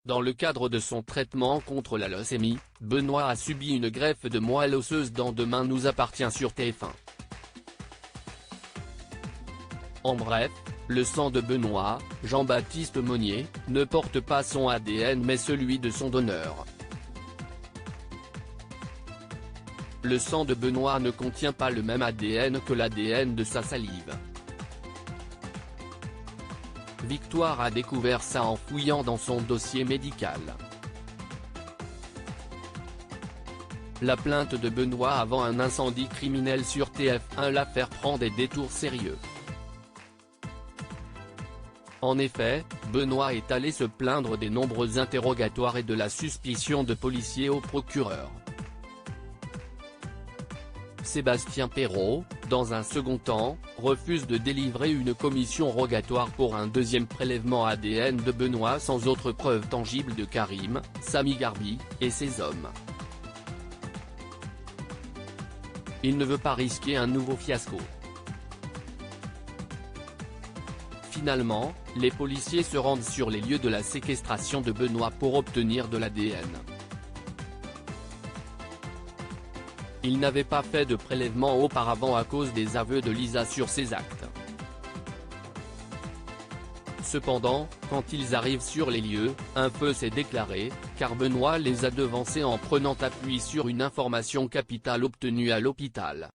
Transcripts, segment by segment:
Dans le cadre de son traitement contre la leucémie, Benoît a subi une greffe de moelle osseuse dans Demain nous appartient sur TF1. En bref, le sang de Benoît, Jean-Baptiste Monnier, ne porte pas son ADN mais celui de son donneur. Le sang de Benoît ne contient pas le même ADN que l'ADN de sa salive. Victoire a découvert ça en fouillant dans son dossier médical. La plainte de Benoît avant un incendie criminel sur TF1. L'affaire prend des détours sérieux. En effet, Benoît est allé se plaindre des nombreux interrogatoires et de la suspicion de policiers au procureur. Sébastien Perrault, dans un second temps, refuse de délivrer une commission rogatoire pour un deuxième prélèvement ADN de Benoît sans autre preuve tangible de Karim, Sami Garbi, et ses hommes. Il ne veut pas risquer un nouveau fiasco. Finalement, les policiers se rendent sur les lieux de la séquestration de Benoît pour obtenir de l'ADN. Il n'avait pas fait de prélèvement auparavant à cause des aveux de Lisa sur ses actes. Cependant, quand ils arrivent sur les lieux, un feu s'est déclaré, car Benoît les a devancés en prenant appui sur une information capitale obtenue à l'hôpital.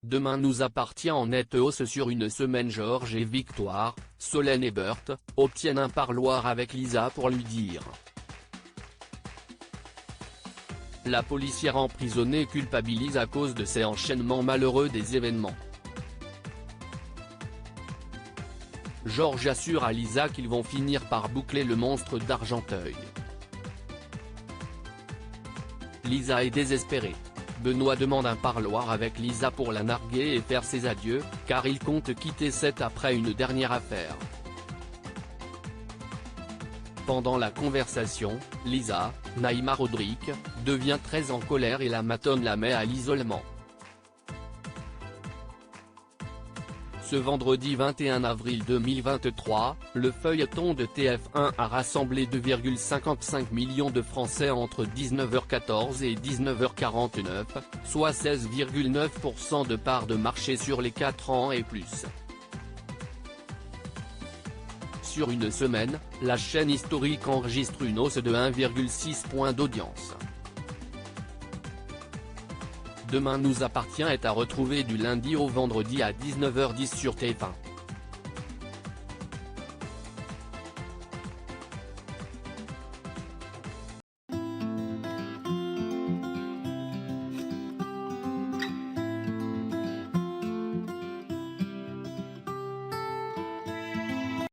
Demain nous appartient en nette hausse sur une semaine. Georges et Victoire, Solène et Berthe, obtiennent un parloir avec Lisa pour lui dire. La policière emprisonnée culpabilise à cause de ces enchaînements malheureux des événements. Georges assure à Lisa qu'ils vont finir par boucler le monstre d'Argenteuil. Lisa est désespérée. Benoît demande un parloir avec Lisa pour la narguer et faire ses adieux, car il compte quitter cette après une dernière affaire. Pendant la conversation, Lisa, Naïma Rodrigue, devient très en colère et la matonne la met à l'isolement. Ce vendredi 21 avril 2023, le feuilleton de TF1 a rassemblé 2,55 millions de Français entre 19h14 et 19h49, soit 16,9% de part de marché sur les 4 ans et plus. Sur une semaine, la chaîne historique enregistre une hausse de 1,6 point d'audience. Demain nous appartient est à retrouver du lundi au vendredi à 19h10 sur TF1.